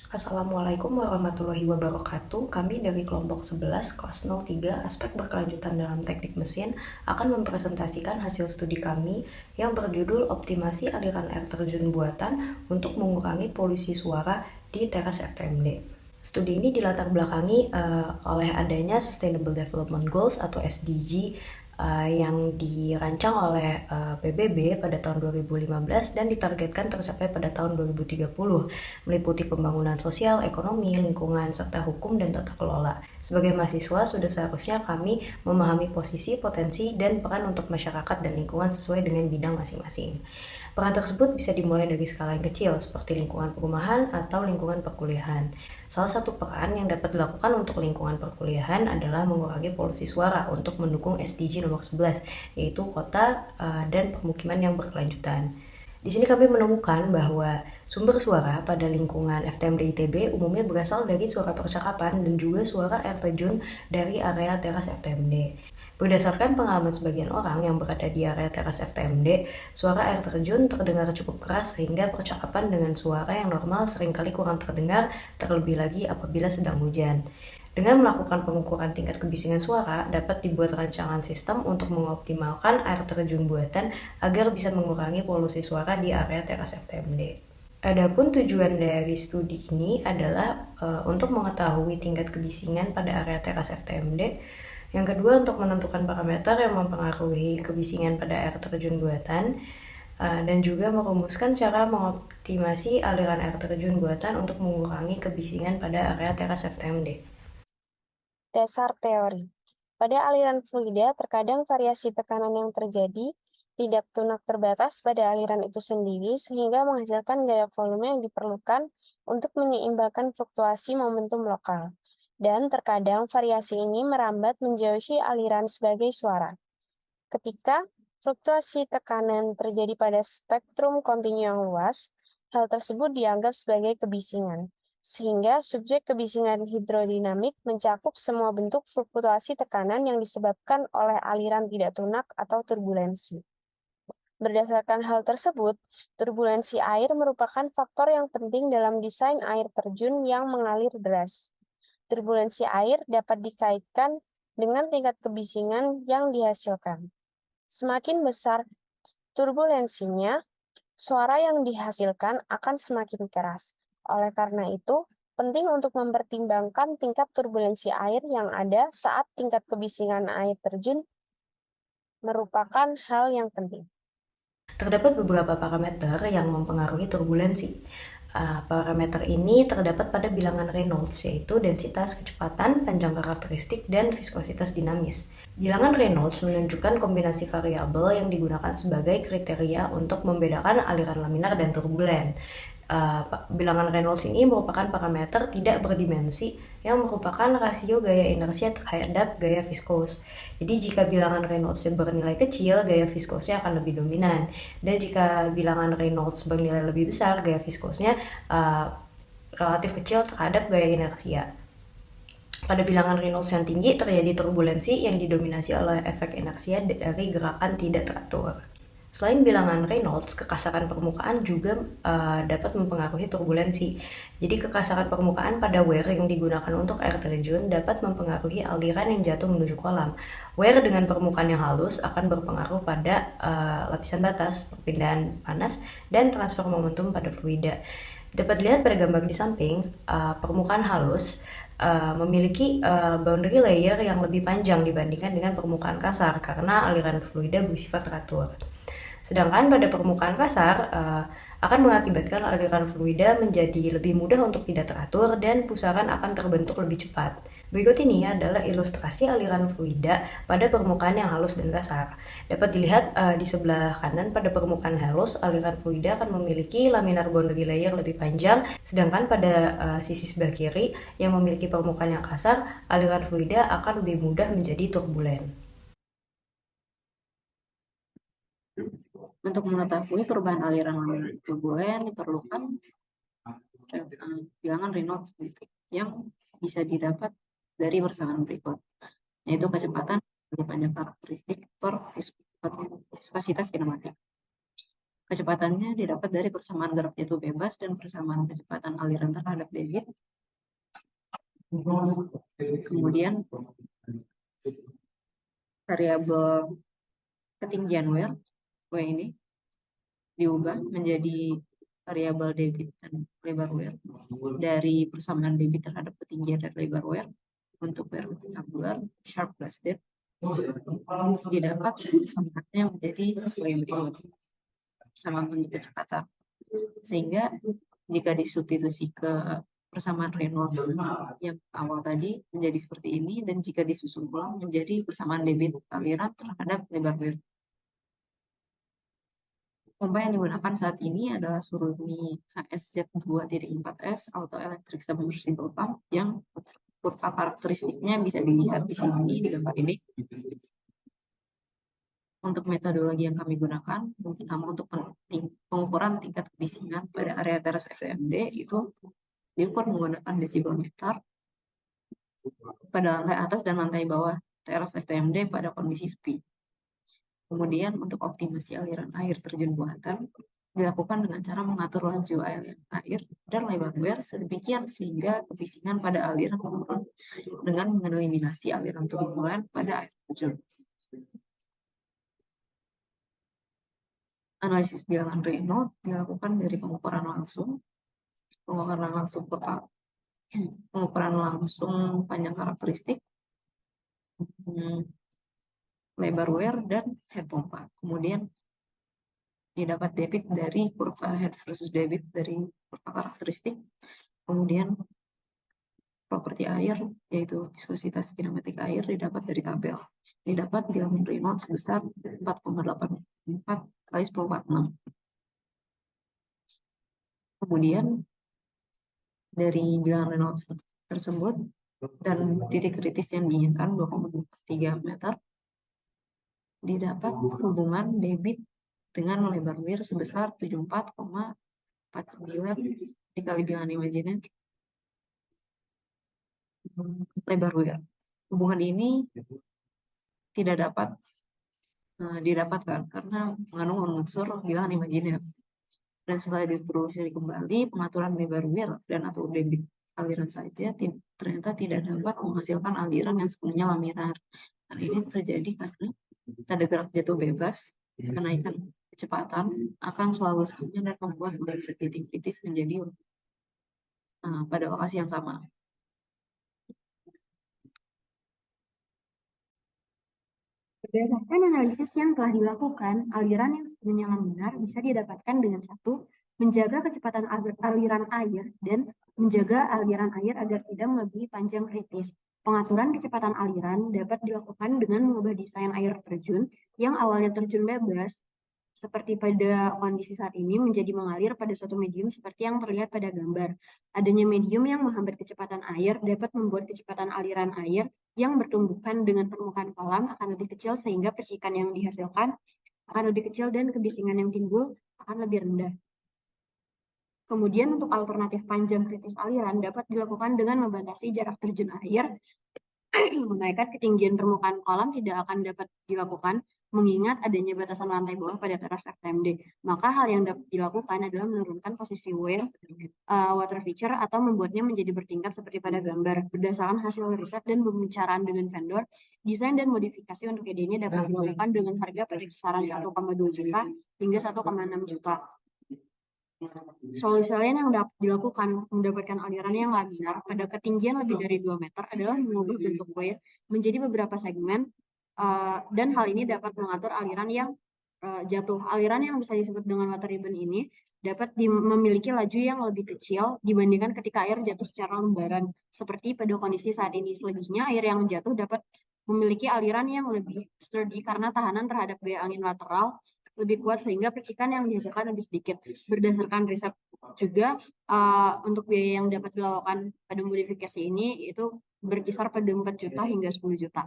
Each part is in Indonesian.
Assalamualaikum warahmatullahi wabarakatuh. Kami dari kelompok 11 kelas 03 aspek berkelanjutan dalam teknik mesin akan mempresentasikan hasil studi kami yang berjudul optimasi aliran air terjun buatan untuk mengurangi polusi suara di teras FTMD. Studi ini dilatar belakangi oleh adanya Sustainable Development Goals atau SDG yang dirancang oleh PBB pada tahun 2015 dan ditargetkan tercapai pada tahun 2030, meliputi pembangunan sosial, ekonomi, lingkungan, serta hukum dan tata kelola. Sebagai mahasiswa, sudah seharusnya kami memahami posisi, potensi, dan peran untuk masyarakat dan lingkungan sesuai dengan bidang masing-masing. Peran tersebut bisa dimulai dari skala yang kecil, seperti lingkungan perumahan atau lingkungan perkuliahan. Salah satu peran yang dapat dilakukan untuk lingkungan perkuliahan adalah mengurangi polusi suara untuk mendukung SDG nomor 11, yaitu kota dan permukiman yang berkelanjutan. Di sini kami menemukan bahwa sumber suara pada lingkungan FTMD ITB umumnya berasal dari suara percakapan dan juga suara air terjun dari area teras FTMD. Berdasarkan pengalaman sebagian orang yang berada di area teras FTMD, suara air terjun terdengar cukup keras sehingga percakapan dengan suara yang normal seringkali kurang terdengar, terlebih lagi apabila sedang hujan. Dengan melakukan pengukuran tingkat kebisingan suara, dapat dibuat rancangan sistem untuk mengoptimalkan air terjun buatan agar bisa mengurangi polusi suara di area teras FTMD. Adapun tujuan dari studi ini adalah untuk mengetahui tingkat kebisingan pada area teras FTMD. Yang kedua, untuk menentukan parameter yang mempengaruhi kebisingan pada air terjun buatan, dan juga merumuskan cara mengoptimasi aliran air terjun buatan untuk mengurangi kebisingan pada area teras FTMD. Dasar teori. Pada aliran fluida, terkadang variasi tekanan yang terjadi tidak tunak terbatas pada aliran itu sendiri sehingga menghasilkan gaya volume yang diperlukan untuk menyeimbangkan fluktuasi momentum lokal. Dan terkadang variasi ini merambat menjauhi aliran sebagai suara. Ketika fluktuasi tekanan terjadi pada spektrum kontinu yang luas, hal tersebut dianggap sebagai kebisingan, sehingga subjek kebisingan hidrodinamik mencakup semua bentuk fluktuasi tekanan yang disebabkan oleh aliran tidak tunak atau turbulensi. Berdasarkan hal tersebut, turbulensi air merupakan faktor yang penting dalam desain air terjun yang mengalir deras. Turbulensi air dapat dikaitkan dengan tingkat kebisingan yang dihasilkan. Semakin besar turbulensinya, suara yang dihasilkan akan semakin keras. Oleh karena itu, penting untuk mempertimbangkan tingkat turbulensi air yang ada saat tingkat kebisingan air terjun merupakan hal yang penting. Terdapat beberapa parameter yang mempengaruhi turbulensi. Parameter ini terdapat pada bilangan Reynolds, yaitu densitas, kecepatan, panjang karakteristik, dan viskositas dinamis. Bilangan Reynolds menunjukkan kombinasi variabel yang digunakan sebagai kriteria untuk membedakan aliran laminar dan turbulen. Bilangan Reynolds ini merupakan parameter tidak berdimensi yang merupakan rasio gaya inersia terhadap gaya viskos. Jadi jika bilangan Reynolds bernilai kecil, gaya viskosnya akan lebih dominan. Dan jika bilangan Reynolds bernilai lebih besar, gaya viskosnya relatif kecil terhadap gaya inersia. Pada bilangan Reynolds yang tinggi, terjadi turbulensi yang didominasi oleh efek inersia dari gerakan tidak teratur. Selain bilangan Reynolds, kekasaran permukaan juga dapat mempengaruhi turbulensi. Jadi kekasaran permukaan pada weir yang digunakan untuk air terjun dapat mempengaruhi aliran yang jatuh menuju kolam. Weir dengan permukaan yang halus akan berpengaruh pada lapisan batas, perpindahan panas, dan transfer momentum pada fluida. Dapat dilihat pada gambar di samping, permukaan halus memiliki boundary layer yang lebih panjang dibandingkan dengan permukaan kasar karena aliran fluida bersifat teratur. Sedangkan pada permukaan kasar akan mengakibatkan aliran fluida menjadi lebih mudah untuk tidak teratur dan pusaran akan terbentuk lebih cepat. Berikut ini adalah ilustrasi aliran fluida pada permukaan yang halus dan kasar. Dapat dilihat di sebelah kanan pada permukaan halus, aliran fluida akan memiliki laminar boundary layer lebih panjang, sedangkan pada sisi sebelah kiri yang memiliki permukaan yang kasar, aliran fluida akan lebih mudah menjadi turbulen. Untuk mengetahui perubahan aliran laminar turbulen diperlukan bilangan Reynolds yang bisa didapat dari persamaan berikut, yaitu kecepatan, panjang karakteristik per viskositas kinematik. Kecepatannya didapat dari persamaan gerak jatuh bebas dan persamaan kecepatan aliran terhadap debit. Kemudian variabel ketinggian wear, W ini diubah menjadi variabel debit dan lebar wear dari persamaan debit terhadap ketinggian dan lebar wear untuk wear rectangular sharp blasted didapat persamaan menjadi sesuai berikut. Persamaan untuk kecepatan, sehingga jika disubstitusi ke persamaan Reynolds yang awal tadi menjadi seperti ini, dan jika disusun ulang menjadi persamaan debit aliran terhadap lebar wear. Pompa yang digunakan saat ini adalah Surumi HSZ2.4S Auto Electric Submersible Pump yang kurva karakteristiknya bisa dilihat di sini di gambar ini. Untuk metodologi yang kami gunakan, pertama untuk pengukuran tingkat kebisingan pada area teras FTMD itu diukur menggunakan desibelometer pada lantai atas dan lantai bawah teras FTMD pada kondisi sepi. Kemudian untuk optimasi aliran air terjun buatan dilakukan dengan cara mengatur laju air dan lebar wear sedemikian sehingga kebisingan pada aliran menurun dengan mengeliminasi aliran turbulen pada air terjun. Analisis bilangan Reynolds dilakukan dari pengukuran langsung panjang karakteristik, lebar wear, dan head pompa. Kemudian didapat debit dari kurva head versus debit dari kurva karakteristik. Kemudian properti air, yaitu viskositas kinematik air, didapat dari tabel. Didapat bilangan Reynolds sebesar 4,84 kali 10/46. Kemudian dari bilangan Reynolds tersebut dan titik kritis yang diinginkan 2,3 meter, didapat hubungan debit dengan lebar wear sebesar 74,49 dikali bilangan imajiner lebar wear. Hubungan ini tidak dapat didapatkan karena mengandung unsur bilangan imajiner. Dan setelah ditelusuri kembali, pengaturan lebar wear dan atau debit aliran saja ternyata tidak dapat menghasilkan aliran yang sepenuhnya laminar. Dan ini terjadi karena pada gerak jatuh bebas, kenaikan kecepatan akan selalu sama dan membuat kondisi titik kritis menjadi pada lokasi yang sama. Berdasarkan analisis yang telah dilakukan, aliran yang sepenuhnya laminar bisa didapatkan dengan satu, menjaga kecepatan aliran air dan menjaga aliran air agar tidak melebihi panjang kritis. Pengaturan kecepatan aliran dapat dilakukan dengan mengubah desain air terjun yang awalnya terjun bebas seperti pada kondisi saat ini menjadi mengalir pada suatu medium seperti yang terlihat pada gambar. Adanya medium yang menghambat kecepatan air dapat membuat kecepatan aliran air yang bertumbukan dengan permukaan kolam akan lebih kecil sehingga percikan yang dihasilkan akan lebih kecil dan kebisingan yang timbul akan lebih rendah. Kemudian untuk alternatif panjang kritis aliran dapat dilakukan dengan membatasi jarak terjun air. Menaikkan ketinggian permukaan kolam tidak akan dapat dilakukan mengingat adanya batasan lantai bawah pada teras FTMD. Maka hal yang dapat dilakukan adalah menurunkan posisi wear water feature atau membuatnya menjadi bertingkat seperti pada gambar. Berdasarkan hasil riset dan pembicaraan dengan vendor, desain dan modifikasi untuk ide ini dapat dilakukan dengan harga pada kisaran 1,2 juta hingga 1,6 juta. Solusi lain yang dapat dilakukan mendapatkan aliran yang laminar pada ketinggian lebih dari 2 meter adalah mengubah bentuk wear menjadi beberapa segmen dan hal ini dapat mengatur aliran yang jatuh. Aliran yang bisa disebut dengan water ribbon ini dapat memiliki laju yang lebih kecil dibandingkan ketika air jatuh secara lembaran seperti pada kondisi saat ini. Selebihnya air yang jatuh dapat memiliki aliran yang lebih sturdy karena tahanan terhadap gaya angin lateral lebih kuat sehingga percikan yang dihasilkan lebih sedikit. Berdasarkan riset juga untuk biaya yang dapat dilakukan pada modifikasi ini itu berkisar pada 4 juta hingga 10 juta.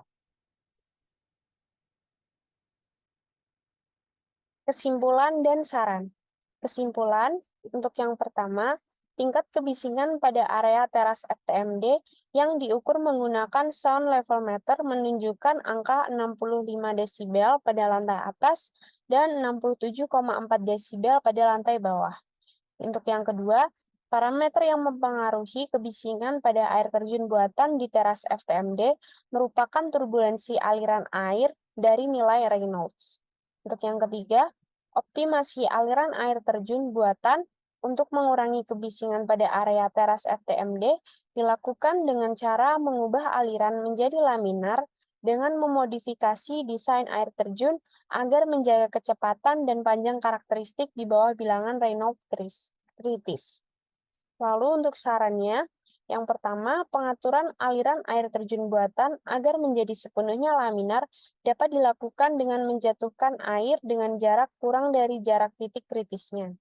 Kesimpulan dan saran. Kesimpulan, untuk yang pertama, tingkat kebisingan pada area teras FTMD yang diukur menggunakan sound level meter menunjukkan angka 65 desibel pada lantai atas dan 67,4 desibel pada lantai bawah. Untuk yang kedua, parameter yang mempengaruhi kebisingan pada air terjun buatan di teras FTMD merupakan turbulensi aliran air dari nilai Reynolds. Untuk yang ketiga, optimasi aliran air terjun buatan untuk mengurangi kebisingan pada area teras FTMD dilakukan dengan cara mengubah aliran menjadi laminar dengan memodifikasi desain air terjun agar menjaga kecepatan dan panjang karakteristik di bawah bilangan Reynolds kritis. Lalu untuk sarannya, yang pertama, pengaturan aliran air terjun buatan agar menjadi sepenuhnya laminar dapat dilakukan dengan menjatuhkan air dengan jarak kurang dari jarak titik kritisnya.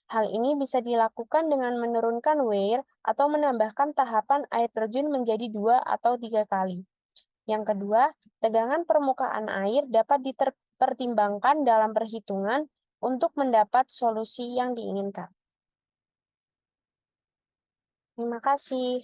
Hal ini bisa dilakukan dengan menurunkan weir atau menambahkan tahapan air terjun menjadi 2 atau 3 kali. Yang kedua, tegangan permukaan air dapat dipertimbangkan dalam perhitungan untuk mendapat solusi yang diinginkan. Terima kasih.